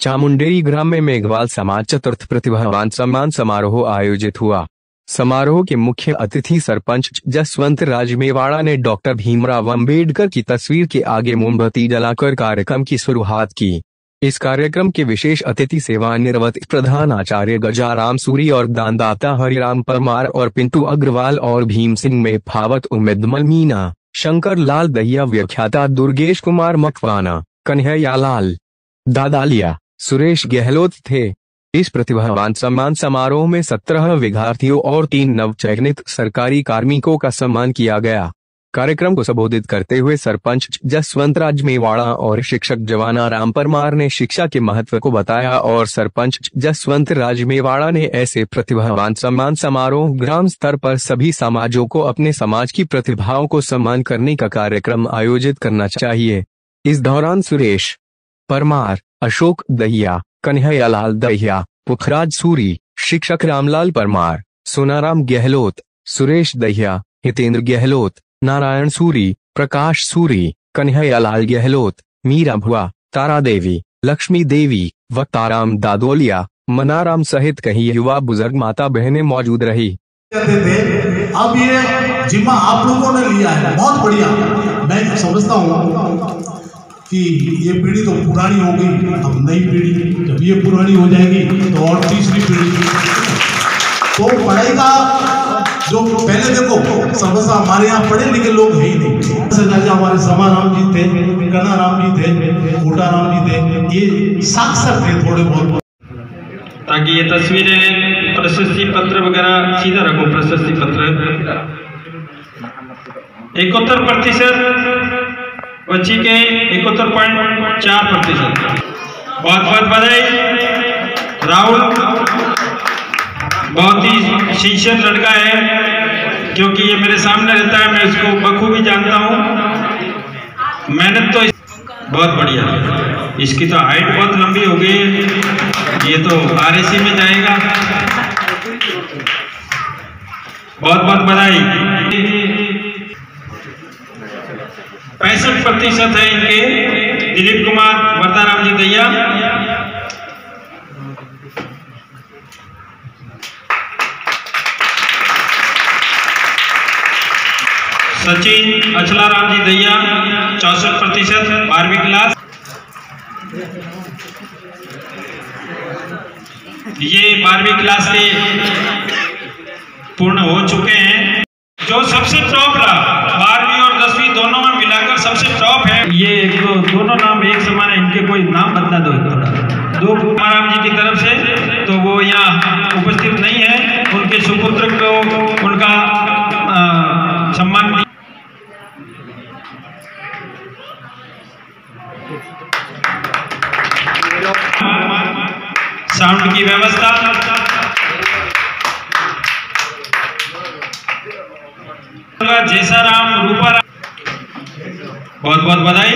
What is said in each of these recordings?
चामुंडेरी ग्राम में मेघवाल समाज चतुर्थ प्रतिभावान सम्मान समारोह आयोजित हुआ। समारोह के मुख्य अतिथि सरपंच जसवंत राज मेवाड़ा ने डॉक्टर भीमराव अंबेडकर की तस्वीर के आगे मोमबत्ती जलाकर कार्यक्रम की शुरुआत की। इस कार्यक्रम के विशेष अतिथि सेवानिवृत्त प्रधान आचार्य गजाराम सूरी और दानदाता हरिराम परमार और पिंटू अग्रवाल और भीम सिंह में फावत उम्मेदमल मीना, शंकर लाल दहिया, व्याख्याता दुर्गेश कुमार मकवाना, कन्हैयालाल दादालिया, सुरेश गहलोत थे। इस प्रतिभावान सम्मान समारोह में 17 विद्यार्थियों और 3 नवचयनित सरकारी कार्मिकों का सम्मान किया गया। कार्यक्रम को संबोधित करते हुए सरपंच जसवंत राज मेवाड़ा और शिक्षक जवानाराम परमार ने शिक्षा के महत्व को बताया और सरपंच जसवंत राज मेवाड़ा ने ऐसे प्रतिभावान सम्मान समारोह ग्राम स्तर पर सभी समाजों को अपने समाज की प्रतिभाओं को सम्मान करने का कार्यक्रम आयोजित करना चाहिए। इस दौरान सुरेश परमार, अशोक दहिया, कन्हैयालाल दहिया, पुखराज सूरी, शिक्षक रामलाल परमार, सोनाराम गहलोत, सुरेश दहिया, हितेंद्र गहलोत, नारायण सूरी, प्रकाश सूरी, कन्हैयालाल गहलोत, मीरा भुआ, तारा देवी, लक्ष्मी देवी, वक्ताराम दादोलिया, मनाराम सहित कई युवा बुजुर्ग माता बहनें मौजूद रही। अब ये जिम्मा आप लोगों ने लिया है, बहुत बढ़िया। मैं समझता हूँ कि ये पीढ़ी तो पुरानी हो गई, अब नई पीढ़ी, जब ये पुरानी हो जाएगी तो और तीसरी पीढ़ी। तो पढ़ाई का जो पहले देखो सर्वसा हमारे यहाँ पढ़े लिखे लोग है ही नहीं। हमारे समाराम जी थे, कन्नाराम जी थे, कोटाराम जी थे, ये साक्षर थे थोड़े बहुत। ताकि ये तस्वीरें, प्रशस्ति पत्र वगैरह सीधा रखो। प्रशस्ति पत्र 71% बच्ची के 71.4%। बहुत बहुत बधाई राहुल, बहुत ही सिंसियर लड़का है, क्योंकि ये मेरे सामने रहता है, मैं इसको बखूबी जानता हूँ। मेहनत तो बहुत बढ़िया। इसकी तो हाइट बहुत लंबी हो गई है, ये तो RSC में जाएगा। बहुत बहुत बधाई। 65% है इनके। दिलीप कुमार, वरदाराम जी दहिया, सचिन अचलाराम जी दहिया 64%, 12वीं क्लास। ये 12वीं क्लास के पूर्ण हो चुके हैं। जो सबसे टॉप रहा 12वीं और 10वीं दोनों में मिलाकर सबसे टॉप है। ये दोनों नाम एक समान है, इनके कोई नाम बदला दो थोड़ा। दो राम जी की तरफ से, तो वो यहाँ उपस्थित नहीं है, उनके सुपुत्र को उनका सम्मान। साउंड की व्यवस्था, जैसा राम रूपा राम, बहुत बहुत बधाई।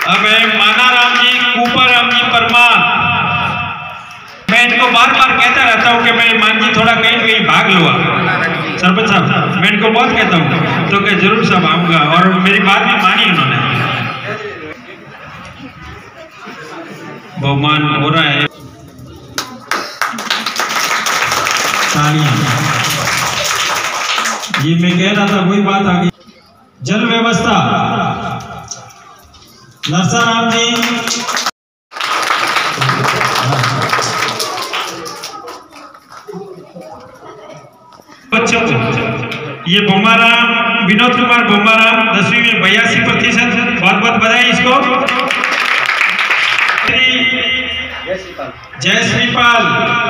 अब है माना राम जी, कूपा राम जी परमार। मैं इनको बार बार कहता रहता हूँ कि मैं मान जी थोड़ा कहीं भाग लो। सरपंच साहब, मैं इनको बहुत कहता हूँ, तो क्या जरूर सब आऊंगा, और मेरी बात भी मानी उन्होंने। बहुमान हो रहा है, ये मैं कह रहा था, वही बात आ गई। जल व्यवस्था नरसाराम जी, बच्चों ये बोमाराम, विनोद कुमार बोमाराम 10वीं में 82%। बहुत बहुत बधाई इसको। जयश्रीपाल,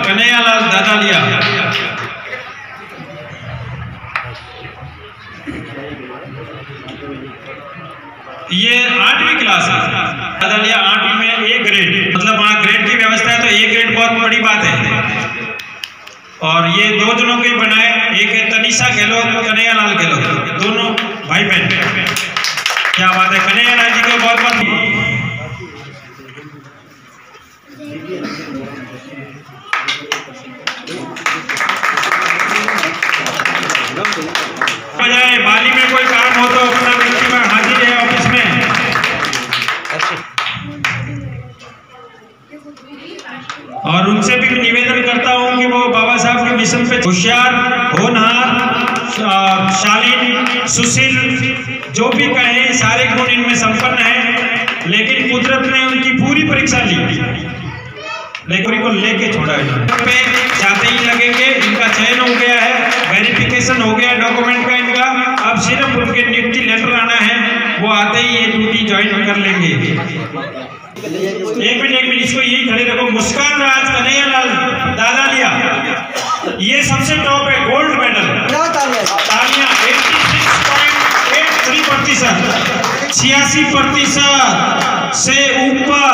कन्हैयालाल दादालिया, ये 8वीं क्लास है। दादालिया 8वीं में A ग्रेड, मतलब वहाँ ग्रेड की व्यवस्था है, तो A ग्रेड बहुत बड़ी बात है। और ये 2 जनों के बनाए, एक है तनिषा गहलोत, कन्हैयालाल गहलोत, दोनों भाई बहन। क्या बात है, कन्हैयालाल जी को बहुत बहुत बजाय। बाली में कोई काम हो तो अपना व्यक्ति में हाजिर है ऑफिस में। और उनसे भी निवेदन करता हूं कि वो बाबा साहब के मिशन पे होशियार, होनहार, शालीन, सुशील, जो भी कहें सारे गुण इनमें संपन्न हैं। लेकिन कुदरत ने उनकी पूरी परीक्षा ली, लेकिन को लेके छोड़ा पे जाते ही लगेंगे। इनका चयन हो गया है, वेरिफिकेशन हो गया डॉक्यूमेंट का इनका। अब सिर्फ उनके नियुक्ति लेटर आना है, वो आते ही ये ड्यूटी ज्वाइन कर लेंगे। एक मिनट इसको यही खड़े रखो। मुस्कान राज कन्हैयालाल दादालिया, ये सबसे टॉप है, गोल्ड मेडल। तालियां 86.83%, 86% से ऊपर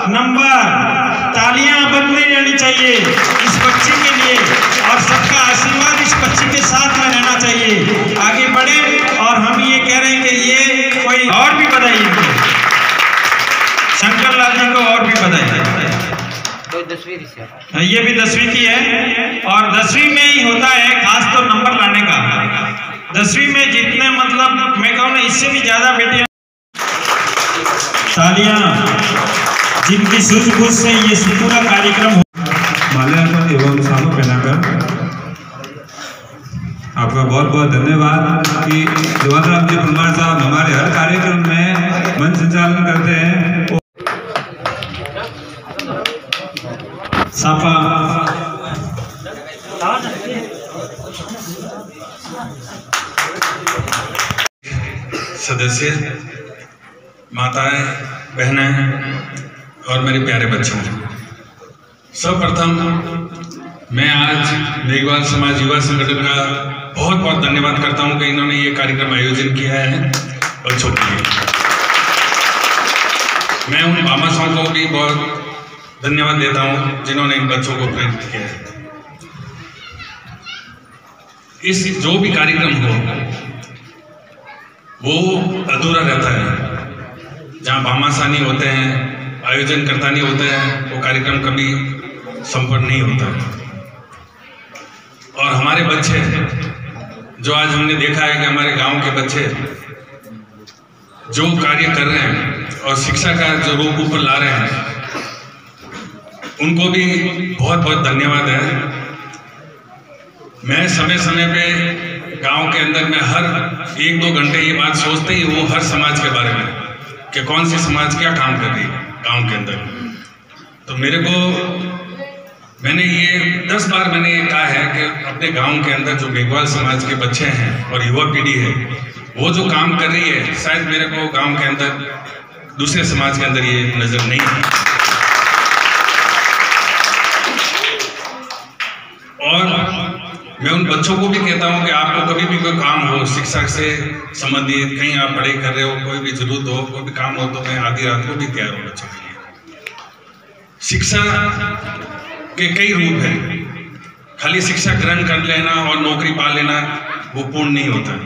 नंबर। तालियां बंद नहीं रहनी चाहिए इस बच्ची के लिए, और सबका आशीर्वाद इस बच्ची के साथ में रहना चाहिए। आगे बढ़े, और हम ये कह रहे हैं कि ये कोई और भी बधाई इनको, शंकर लाल जी को और भी बधाई। ये भी 10वीं की है, और 10वीं में ही होता है खास तो नंबर लाने का। 10वीं में जितने मतलब मैं कहूँ ना, इससे भी ज्यादा बेटियां। तालियां जिनकी सूझबूझ से ये पूरा कार्यक्रम हो। माल्यार्पण एवं शालों पहनाकर आपका बहुत बहुत धन्यवाद कि जवाहरलाल जी परमार साहब हमारे हर कार्यक्रम में मंच संचालन करते हैं। सापा सदस्य, माताएं, बहनें और मेरे प्यारे बच्चों, सर्वप्रथम मैं आज मेघवाल समाज युवा संगठन का बहुत बहुत धन्यवाद करता हूं कि इन्होंने ये कार्यक्रम आयोजन किया है बच्चों के लिए। मैं उन भामाशाहों को भी बहुत धन्यवाद देता हूं जिन्होंने इन बच्चों को प्रेरित किया है। इस जो भी कार्यक्रम हो वो अधूरा रहता है जहाँ भामाशाह नहीं होते हैं, आयोजनकर्ता नहीं होते हैं, वो कार्यक्रम कभी संपन्न नहीं होता है। और हमारे बच्चे जो आज हमने देखा है कि हमारे गांव के बच्चे जो कार्य कर रहे हैं और शिक्षा का जो रूप ऊपर ला रहे हैं, उनको भी बहुत बहुत धन्यवाद है। मैं समय समय पे गांव के अंदर में हर 1-2 घंटे ये बात सोचते ही वो हर समाज के बारे में कि कौन सी समाज क्या काम कर रही है गांव के अंदर। तो मैंने ये 10 बार मैंने ये कहा है कि अपने गांव के अंदर जो मेघवाल समाज के बच्चे हैं और युवा पीढ़ी है, वो जो काम कर रही है, शायद मेरे को गांव के अंदर दूसरे समाज के अंदर ये नजर नहीं है। और मैं उन बच्चों को भी कहता हूं कि आपको कभी भी कोई काम हो शिक्षा से संबंधित, कहीं आप पढ़ाई कर रहे हो, कोई भी जरूरत हो, कोई भी काम हो, तो मैं आधी रात को भी तैयार हूं बच्चों के लिए। शिक्षा के कई रूप हैं, खाली शिक्षा ग्रहण कर लेना और नौकरी पा लेना वो पूर्ण नहीं होता।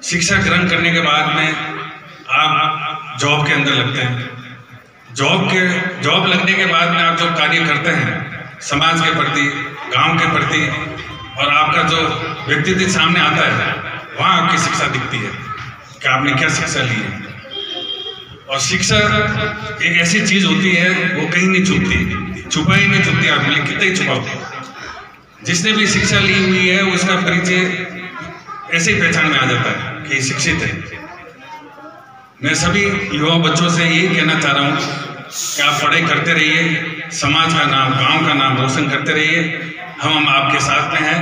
शिक्षा ग्रहण करने के बाद में आप जॉब के अंदर लगते हैं। जॉब लगने के बाद में आप जो कार्य करते हैं समाज के प्रति, गांव के प्रति, और आपका जो व्यक्तित्व सामने आता है, वहाँ आपकी शिक्षा दिखती है कि आपने क्या शिक्षा ली है। और शिक्षा एक ऐसी चीज होती है वो कहीं नहीं छुपती, छुपा ही नहीं छुपती, आप कितना ही छुपाओ। जिसने भी शिक्षा ली हुई है उसका परिचय ऐसे ही पहचान में आ जाता है कि शिक्षित है। मैं सभी युवा बच्चों से यही कहना चाह रहा हूँ कि आप पढ़ाई करते रहिए, समाज का नाम, गांव का नाम रोशन करते रहिए। हम आपके साथ में हैं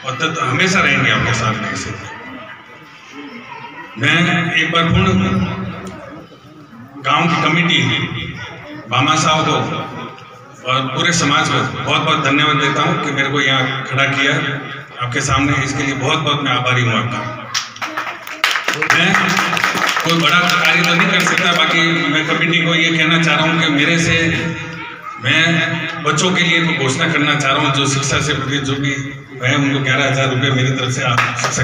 और हमेशा रहेंगे आपके साथ में। इसे मैं एक बार पूर्ण गांव की कमेटी, भामाशाह को और पूरे समाज को बहुत बहुत धन्यवाद देता हूं कि मेरे को यहाँ खड़ा किया आपके सामने। इसके लिए बहुत बहुत मैं आभारी हूँ आपका। मैं कोई बड़ा कार्य तो नहीं कर सकता, बाकी मैं कमेटी को ये कहना चाह रहा हूँ कि मेरे से मैं बच्चों के लिए तो घोषणा करना चाह रहा हूँ जो शिक्षा से जो भी है उनको 11,000 रुपये मेरी तरफ से आप शिक्षा